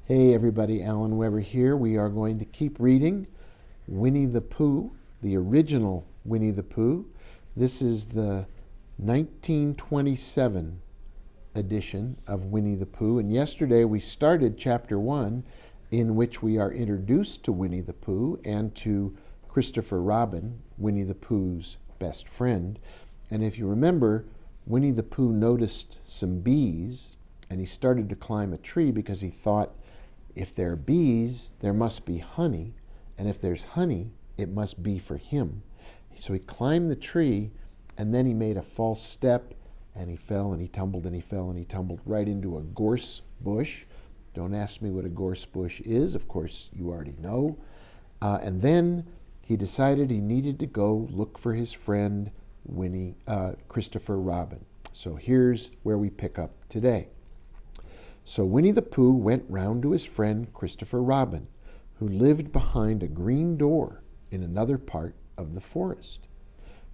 Hey everybody, Alan Weber here. We are going to keep reading Winnie the Pooh, the original Winnie the Pooh. This is the 1927 edition of Winnie the Pooh. And yesterday we started chapter 1, in which we are introduced to Winnie the Pooh and to Christopher Robin, Winnie the Pooh's best friend. And if you remember, Winnie the Pooh noticed some bees and he started to climb a tree because he thought, if there are bees, there must be honey, and if there's honey, it must be for him. So he climbed the tree, and then he made a false step, and he fell, and he tumbled, and he fell, and he tumbled right into a gorse bush. Don't ask me what a gorse bush is. Of course, you already know. And then he decided he needed to go look for his friend, Christopher Robin. So here's where we pick up today. So Winnie the Pooh went round to his friend Christopher Robin, who lived behind a green door in another part of the forest.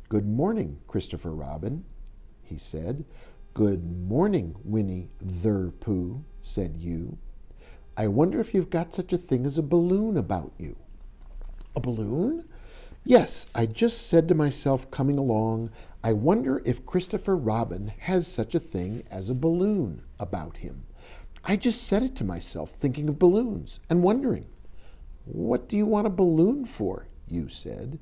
"Good morning, Christopher Robin," he said. "Good morning, Winnie the Pooh," said you. "I wonder if you've got such a thing as a balloon about you." "A balloon?" "Yes, I just said to myself coming along, I wonder if Christopher Robin has such a thing as a balloon about him. I just said it to myself, thinking of balloons and wondering." "What do you want a balloon for?" you said.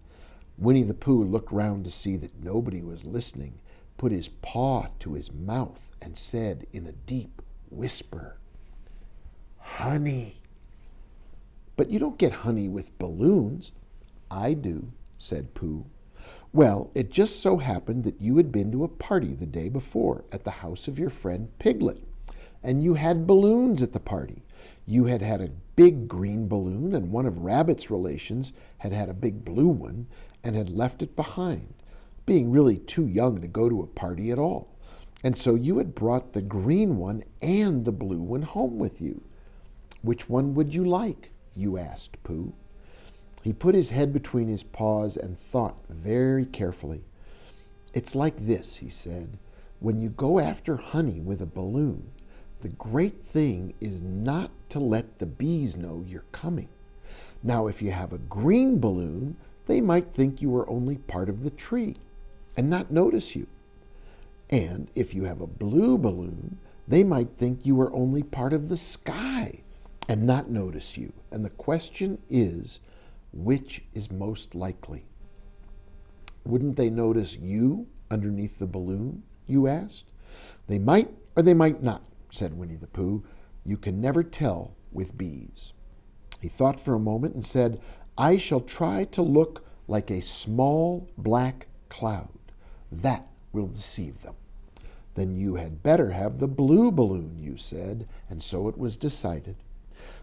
Winnie the Pooh looked round to see that nobody was listening, put his paw to his mouth, and said in a deep whisper, "Honey." "But you don't get honey with balloons." "I do," said Pooh. "Well, it just so happened that you had been to a party the day before at the house of your friend Piglet. And you had balloons at the party. You had had a big green balloon, and one of Rabbit's relations had had a big blue one and had left it behind, being really too young to go to a party at all. And so you had brought the green one and the blue one home with you. Which one would you like?" you asked Pooh. He put his head between his paws and thought very carefully. "It's like this," he said. "When you go after honey with a balloon, the great thing is not to let the bees know you're coming. Now, if you have a green balloon, they might think you are only part of the tree and not notice you. And if you have a blue balloon, they might think you are only part of the sky and not notice you. And the question is, which is most likely? Wouldn't they notice you underneath the balloon?" you asked. "They might or they might not," said Winnie the Pooh. "You can never tell with bees." He thought for a moment and said, "I shall try to look like a small black cloud. That will deceive them." "Then you had better have the blue balloon," you said, and so it was decided.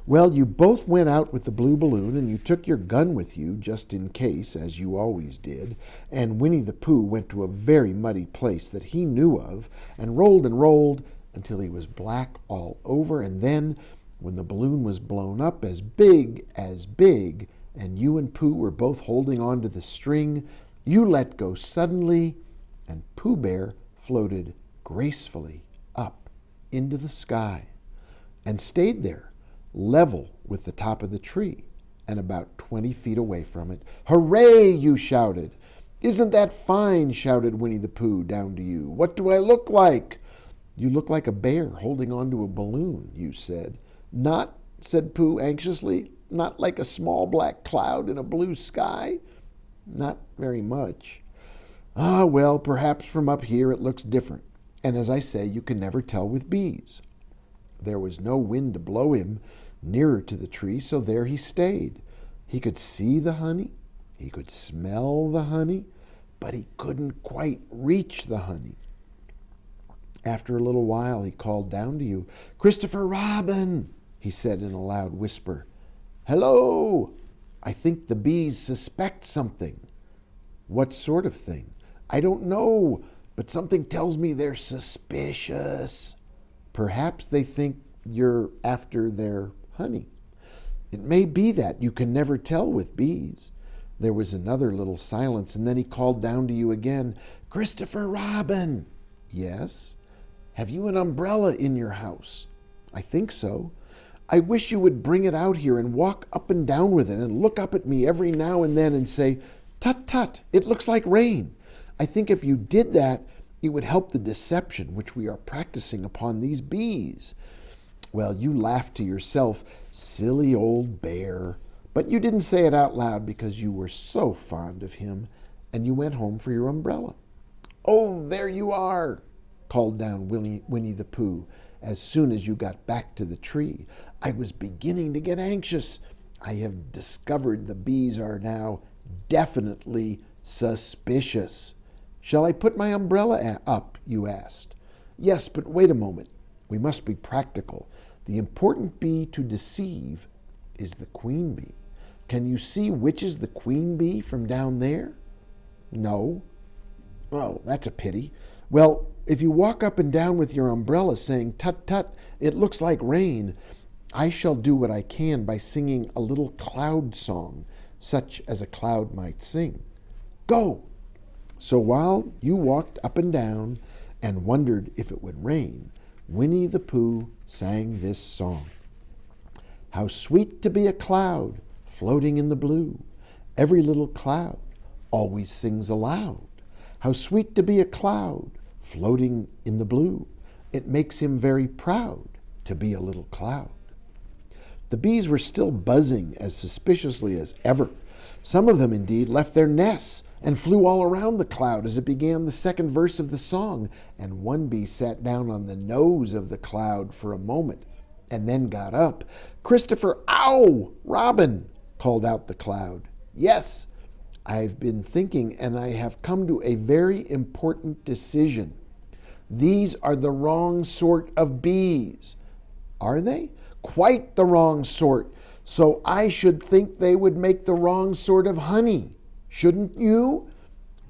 Well, you both went out with the blue balloon, and you took your gun with you, just in case, as you always did, and Winnie the Pooh went to a very muddy place that he knew of, and rolled until he was black all over, and then, when the balloon was blown up as big, and you and Pooh were both holding on to the string, you let go suddenly, and Pooh Bear floated gracefully up into the sky and stayed there, level with the top of the tree and about 20 feet away from it. "Hooray!" you shouted. "Isn't that fine?" shouted Winnie the Pooh down to you. "What do I look like?" "You look like a bear holding on to a balloon," you said. "Not," said Pooh anxiously, "not like a small black cloud in a blue sky?" "Not very much." "Ah, well, perhaps from up here it looks different. And as I say, you can never tell with bees." There was no wind to blow him nearer to the tree, so there he stayed. He could see the honey, he could smell the honey, but he couldn't quite reach the honey. After a little while, he called down to you. "Christopher Robin," he said in a loud whisper. "Hello! I think the bees suspect something." "What sort of thing?" "I don't know, but something tells me they're suspicious." "Perhaps they think you're after their honey." "It may be that. You can never tell with bees." There was another little silence, and then he called down to you again. "Christopher Robin." "Yes?" "Have you an umbrella in your house?" "I think so." I wish you would bring it out here and walk up and down with it and look up at me every now and then and say, 'Tut, tut, it looks like rain.' I think if you did that, it would help the deception which we are practicing upon these bees." Well, you laughed to yourself, silly old bear, but you didn't say it out loud because you were so fond of him, and you went home for your umbrella. "Oh, there you are," called down Winnie the Pooh as soon as you got back to the tree. "I was beginning to get anxious. I have discovered the bees are now definitely suspicious." "Shall I put my umbrella up?" you asked. "Yes, but wait a moment. We must be practical. The important bee to deceive is the queen bee. Can you see which is the queen bee from down there?" "No." "Oh, that's a pity." "Well, if you walk up and down with your umbrella saying, 'Tut, tut, it looks like rain,' I shall do what I can by singing a little cloud song, such as a cloud might sing. Go!" So while you walked up and down and wondered if it would rain, Winnie the Pooh sang this song. "How sweet to be a cloud floating in the blue. Every little cloud always sings aloud. How sweet to be a cloud floating in the blue. It makes him very proud to be a little cloud." The bees were still buzzing as suspiciously as ever. Some of them, indeed, left their nests and flew all around the cloud as it began the second verse of the song, and one bee sat down on the nose of the cloud for a moment and then got up. "Christopher, ow! Robin!" called out the cloud. "Yes, I've been thinking, and I have come to a very important decision. These are the wrong sort of bees." "Are they?" "Quite the wrong sort. So I should think they would make the wrong sort of honey. Shouldn't you?"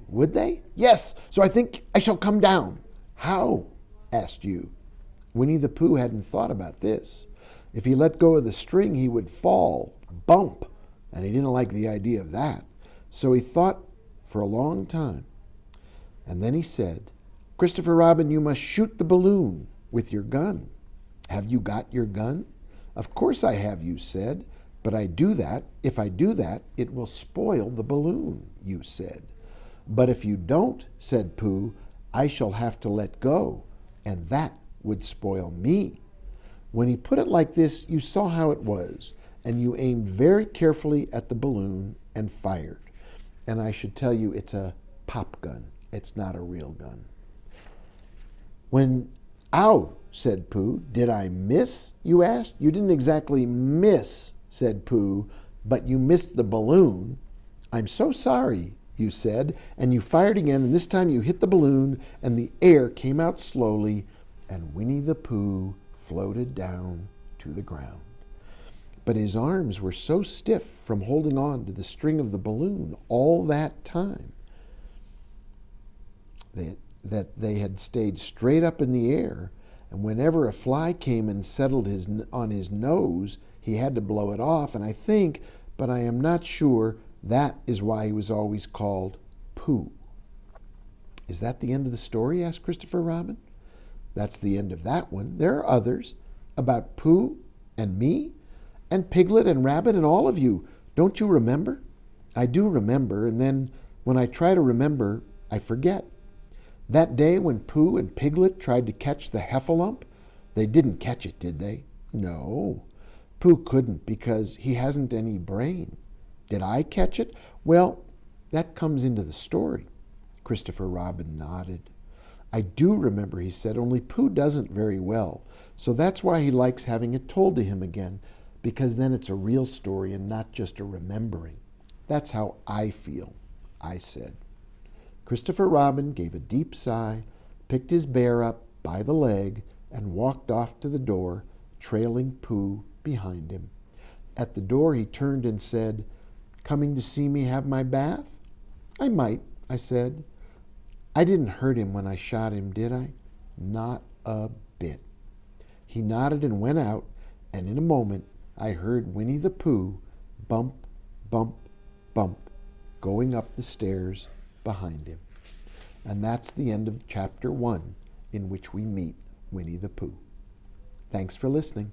"Would they?" "Yes, so I think I shall come down." "How?" asked you. Winnie the Pooh hadn't thought about this. If he let go of the string, he would fall, bump, and he didn't like the idea of that. So he thought for a long time. And then he said, "Christopher Robin, you must shoot the balloon with your gun." "Have you got your gun?" "Of course I have," you said. "But if I do that, it will spoil the balloon," you said. "But if you don't," said Pooh, "I shall have to let go, and that would spoil me." When he put it like this, you saw how it was, and you aimed very carefully at the balloon and fired. And I should tell you, it's a pop gun. It's not a real gun. "Ow," said Pooh. "Did I miss?" you asked. "You didn't exactly miss," said Pooh, "but you missed the balloon." "I'm so sorry," you said, and you fired again, and this time you hit the balloon, and the air came out slowly, and Winnie the Pooh floated down to the ground. But his arms were so stiff from holding on to the string of the balloon all that time that they had stayed straight up in the air, and whenever a fly came and settled on his nose, he had to blow it off, and I think, but I am not sure, that is why he was always called Pooh. "Is that the end of the story?" asked Christopher Robin. "That's the end of that one. There are others about Pooh and me and Piglet and Rabbit and all of you. Don't you remember?" "I do remember, and then when I try to remember, I forget. That day when Pooh and Piglet tried to catch the heffalump, they didn't catch it, did they?" "No, Pooh couldn't because he hasn't any brain." "Did I catch it?" "Well, that comes into the story." Christopher Robin nodded. "I do remember," he said, "only Pooh doesn't very well. So that's why he likes having it told to him again, because then it's a real story and not just a remembering. That's how I feel," I said. Christopher Robin gave a deep sigh, picked his bear up by the leg, and walked off to the door, trailing Pooh behind him. At the door he turned and said, "Coming to see me have my bath?" "I might," I said. "I didn't hurt him when I shot him, did I?" "Not a bit." He nodded and went out, and in a moment I heard Winnie the Pooh bump, bump, bump, going up the stairs behind him. And that's the end of chapter 1, in which we meet Winnie the Pooh. Thanks for listening.